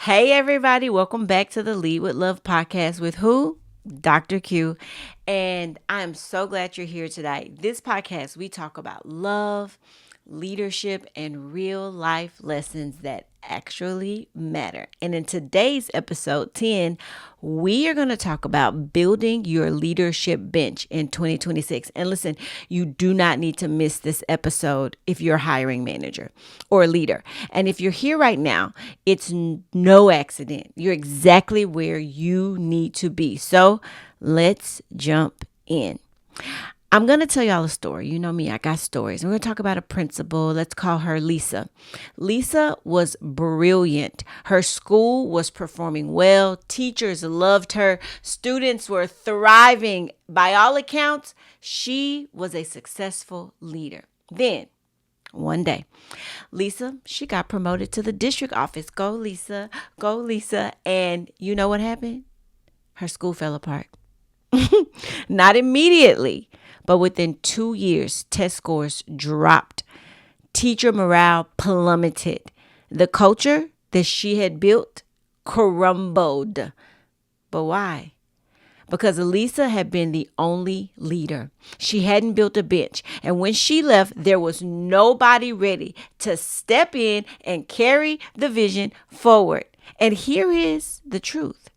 Hey, everybody. Welcome back to the Lead with Love podcast with who? Dr. Q. And I'm so glad you're here today. This podcast, we talk about love, leadership, and real life lessons that actually matter. And in today's episode 10, we are going to talk about building your leadership bench in 2026. And listen, you do not need to miss this episode if you're a hiring manager or a leader. And if you're here right now, it's no accident. You're exactly where you need to be. So let's jump in. I'm going to tell y'all a story. You know me, I got stories. We're going to talk about a principal. Let's call her Lisa. Lisa was brilliant. Her school was performing well. Teachers loved her. Students were thriving. By all accounts, she was a successful leader. Then, one day, Lisa, she got promoted to the district office. Go, Lisa. Go, Lisa. And you know what happened? Her school fell apart. Not immediately, but within 2 years, test scores dropped. Teacher morale plummeted. The culture that she had built crumbled. But why? Because Lisa had been the only leader. She hadn't built a bench. And when she left, there was nobody ready to step in and carry the vision forward. And here is the truth.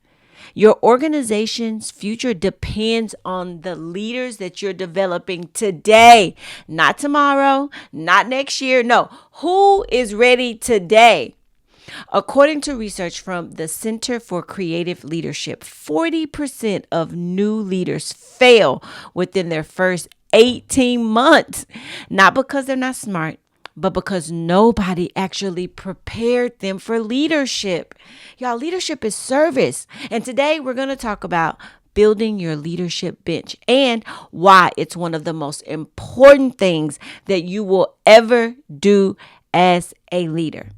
Your organization's future depends on the leaders that you're developing today, not tomorrow, not next year. No, who is ready today? According to research from the Center for Creative Leadership, 40% of new leaders fail within their first 18 months, not because they're not smart, but because nobody actually prepared them for leadership. Y'all, leadership is service. And today we're going to talk about building your leadership bench and why it's one of the most important things that you will ever do as a leader.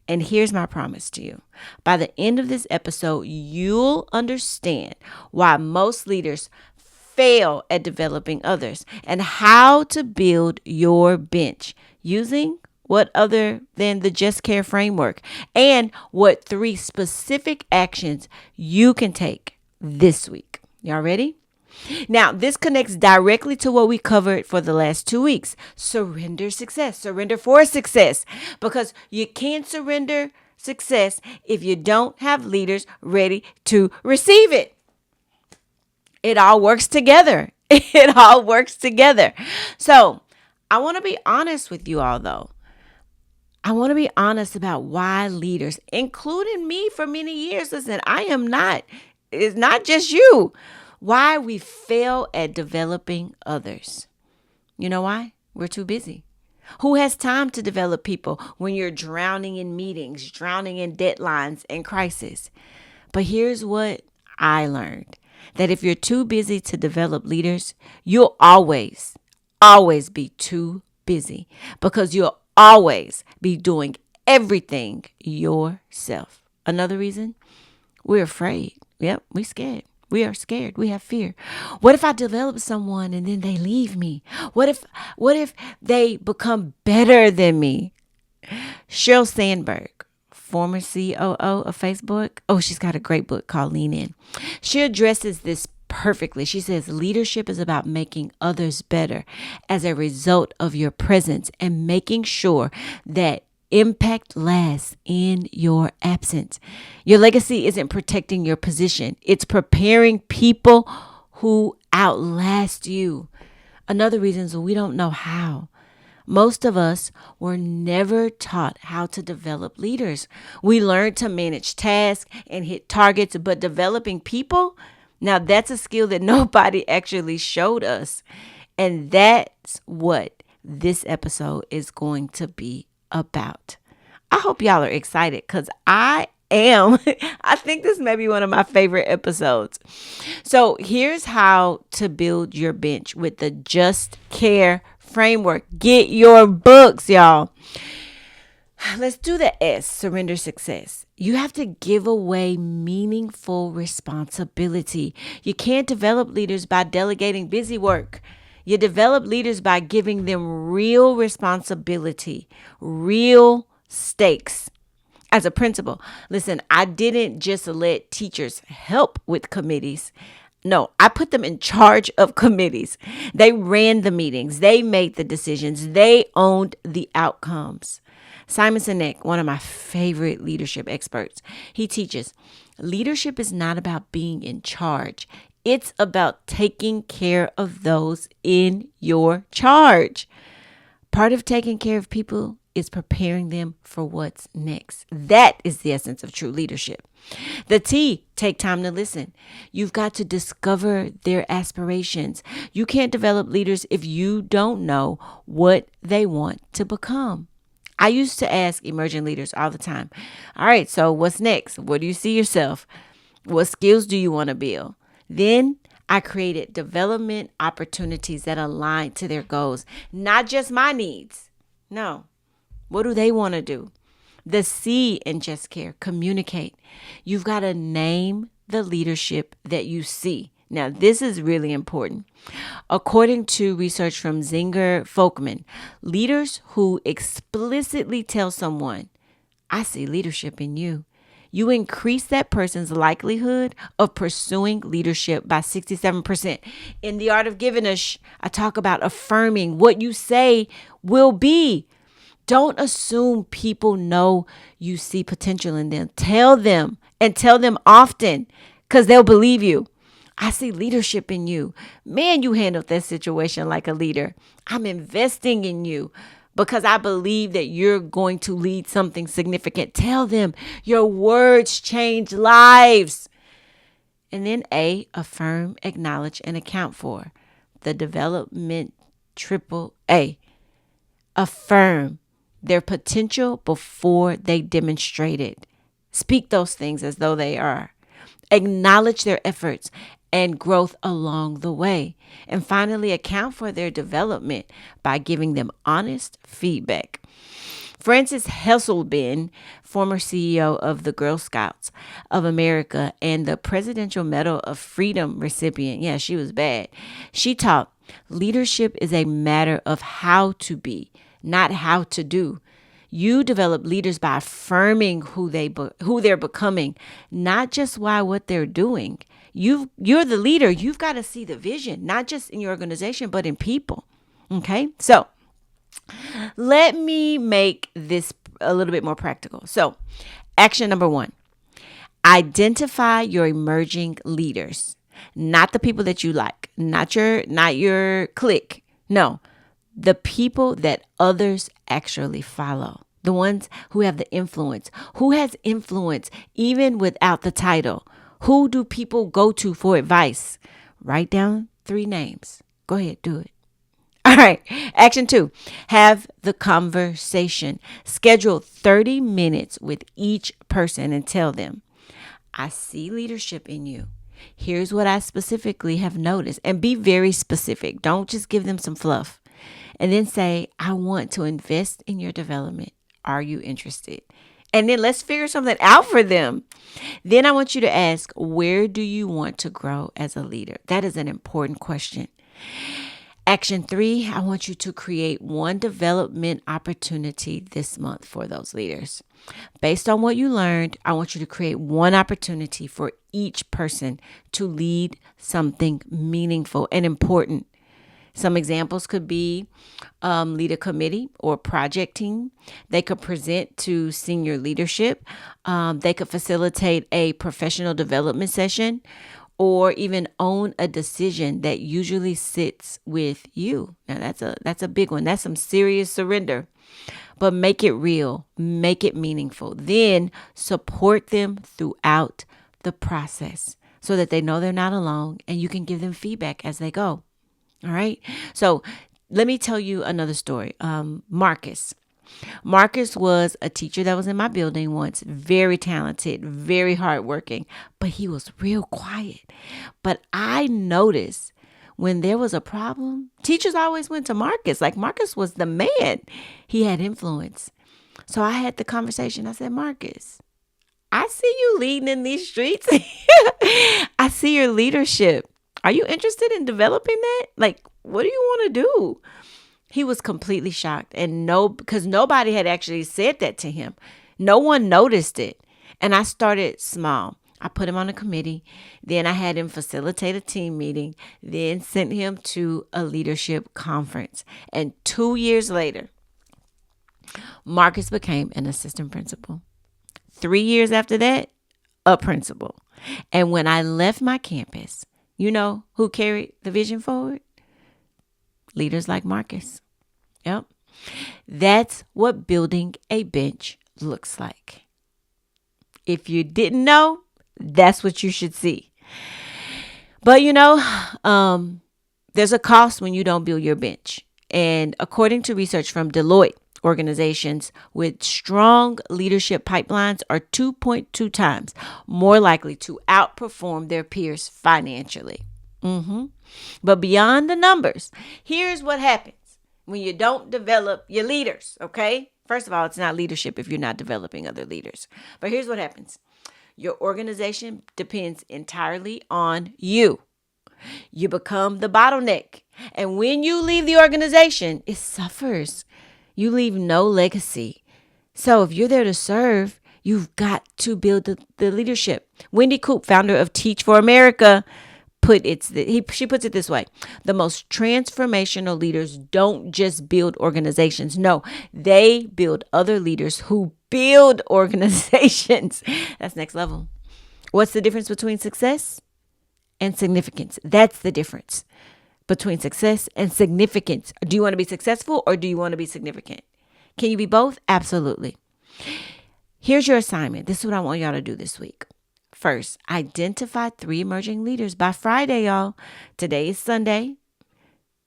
And here's my promise to you. By the end of this episode, you'll understand why most leaders fail at developing others and how to build your bench using what other than the Just Care framework and what 3 specific actions you can take this week. Y'all ready? Now, this connects directly to what we covered for the last 2 weeks. Surrender success, surrender for success, because you can't surrender success if you don't have leaders ready to receive it. It all works together. It all works together. So I want to be honest with you all, though. I want to be honest about why leaders, including me for many years, listen, it's not just you, why we fail at developing others. You know why? We're too busy. Who has time to develop people when you're drowning in meetings, drowning in deadlines and crisis? But here's what I learned. That if you're too busy to develop leaders, you'll always be too busy because you'll always be doing everything yourself. Another reason, we're afraid. Yep, we're scared. We are scared. We have fear. What if I develop someone and then they leave me? What if they become better than me? Sheryl Sandberg, former COO of Facebook. Oh, she's got a great book called Lean In. She addresses this perfectly. She says leadership is about making others better as a result of your presence and making sure that impact lasts in your absence. Your legacy isn't protecting your position. It's preparing people who outlast you. Another reason is we don't know how. Most of us were never taught how to develop leaders. We learned to manage tasks and hit targets, but developing people, now that's a skill that nobody actually showed us. And that's what this episode is going to be about. I hope y'all are excited because I am. I think this may be one of my favorite episodes. So here's how to build your bench with the Just Care framework. Get your books, y'all. Let's do the S, surrender success. You have to give away meaningful responsibility. You can't develop leaders by delegating busy work. You develop leaders by giving them real responsibility, real stakes. As a principal, listen, I didn't just let teachers help with committees. No, I put them in charge of committees. They ran the meetings, they made the decisions, they owned the outcomes. Simon Sinek, one of my favorite leadership experts, he teaches leadership is not about being in charge. It's about taking care of those in your charge. Part of taking care of people is preparing them for what's next. That is the essence of true leadership. The T, take time to listen. You've got to discover their aspirations. You can't develop leaders if you don't know what they want to become. I used to ask emerging leaders all the time, all right, so what's next? Where do you see yourself? What skills do you want to build? Then I created development opportunities that align to their goals, not just my needs. No. What do they want to do? The C in Just Care, communicate. You've got to name the leadership that you see. Now, this is really important. According to research from Zinger Folkman, leaders who explicitly tell someone, I see leadership in you, you increase that person's likelihood of pursuing leadership by 67%. In The Art of Giving, I talk about affirming what you say will be. Don't assume people know you see potential in them. Tell them, and tell them often, because they'll believe you. I see leadership in you. Man, you handled that situation like a leader. I'm investing in you because I believe that you're going to lead something significant. Tell them your words change lives. And then A, affirm, acknowledge, and account for. The development triple A. Affirm their potential before they demonstrate it. Speak those things as though they are. Acknowledge their efforts and growth along the way. And finally, account for their development by giving them honest feedback. Frances Hesselbein, former CEO of the Girl Scouts of America and the Presidential Medal of Freedom recipient, yeah, she was bad. She taught leadership is a matter of how to be, not how to do. You develop leaders by affirming who they're becoming, not just why what they're doing. You're the leader. You've got to see the vision, not just in your organization, but in people. Okay, so let me make this a little bit more practical. So, action number 1: identify your emerging leaders, not the people that you like, not your clique. No, the people that others actually follow, the ones who have the influence. Who has influence even without the title? Who do people go to for advice? Write down 3 names. Go ahead, do it. All right. Action 2, have the conversation. Schedule 30 minutes with each person and tell them, I see leadership in you. Here's what I specifically have noticed. And be very specific. Don't just give them some fluff. And then say, I want to invest in your development. Are you interested? And then let's figure something out for them. Then I want you to ask, where do you want to grow as a leader? That is an important question. Action 3, I want you to create one development opportunity this month for those leaders. Based on what you learned, I want you to create one opportunity for each person to lead something meaningful and important. Some examples could be lead a committee or project team. They could present to senior leadership. They could facilitate a professional development session, or even own a decision that usually sits with you. Now that's a big one. That's some serious surrender. But make it real, make it meaningful. Then support them throughout the process so that they know they're not alone and you can give them feedback as they go. All right. So let me tell you another story. Marcus. Marcus was a teacher that was in my building once, very talented, very hardworking, but he was real quiet. But I noticed when there was a problem, teachers always went to Marcus. Like Marcus was the man. He had influence. So I had the conversation. I said, Marcus, I see you leading in these streets. I see your leadership. Are you interested in developing that? Like, what do you want to do? He was completely shocked, and because nobody had actually said that to him. No one noticed it. And I started small. I put him on a committee. Then I had him facilitate a team meeting. Then sent him to a leadership conference. And 2 years later, Marcus became an assistant principal. 3 years after that, a principal. And when I left my campus, you know who carried the vision forward? Leaders like Marcus. Yep. That's what building a bench looks like. If you didn't know, that's what you should see. But there's a cost when you don't build your bench. And according to research from Deloitte, organizations with strong leadership pipelines are 2.2 times more likely to outperform their peers financially. But beyond the numbers, here's what happens when you don't develop your leaders, okay? First of all, it's not leadership if you're not developing other leaders. But here's what happens. Your organization depends entirely on you. You become the bottleneck. And when you leave the organization, it suffers. You leave no legacy. So if you're there to serve, you've got to build the leadership. Wendy Coop, founder of Teach for America, she puts it this way: the most transformational leaders don't just build organizations. No, they build other leaders who build organizations. That's next level. What's the difference between success and significance? That's the difference between success and significance. Do you want to be successful or do you want to be significant? Can you be both? Absolutely. Here's your assignment. This is what I want y'all to do this week. First, identify 3 emerging leaders by Friday, y'all. Today is Sunday.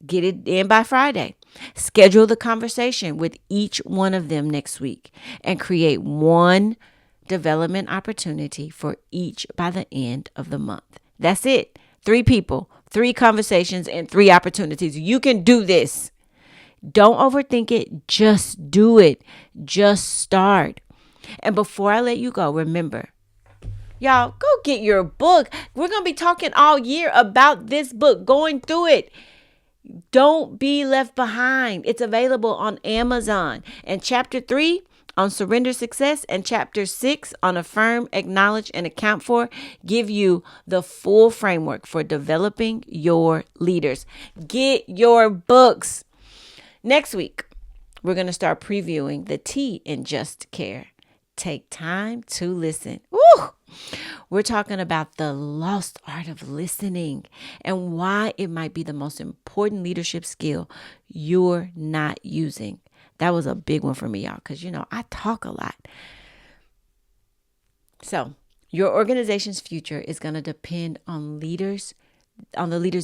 Get it in by Friday. Schedule the conversation with each one of them next week and create one development opportunity for each by the end of the month. That's it. 3 people, 3 conversations, and 3 opportunities. You can do this. Don't overthink it. Just do it. Just start. And before I let you go, remember, y'all, go get your book. We're going to be talking all year about this book, going through it. Don't be left behind. It's available on Amazon. And chapter 3 on surrender success and chapter 6 on affirm, acknowledge, and account for give you the full framework for developing your leaders. Get your books. Next week, we're going to start previewing the T in Just Care. Take time to listen. Woo! We're talking about the lost art of listening and why it might be the most important leadership skill you're not using. That was a big one for me, y'all, because, I talk a lot. So your organization's future is going to depend on the leaders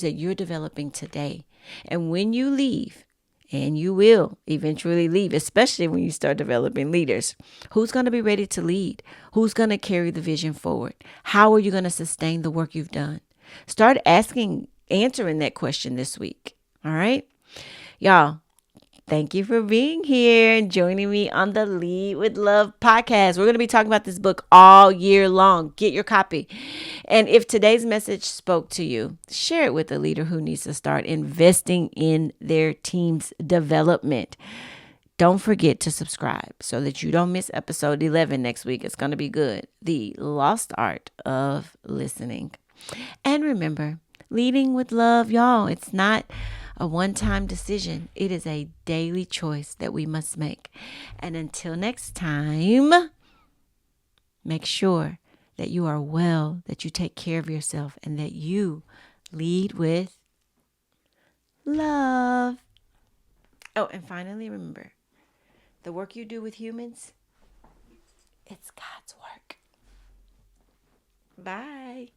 that you're developing today. And when you leave, and you will eventually leave, especially when you start developing leaders. Who's going to be ready to lead? Who's going to carry the vision forward? How are you going to sustain the work you've done? Start answering that question this week. All right? Y'all, thank you for being here and joining me on the Lead with Love podcast. We're going to be talking about this book all year long. Get your copy. And if today's message spoke to you, share it with a leader who needs to start investing in their team's development. Don't forget to subscribe so that you don't miss episode 11 next week. It's going to be good. The Lost Art of Listening. And remember, leading with love, y'all, it's not a one-time decision. It is a daily choice that we must make. And until next time, make sure that you are well, that you take care of yourself, and that you lead with love. Oh, and finally, remember, the work you do with humans, it's God's work. Bye.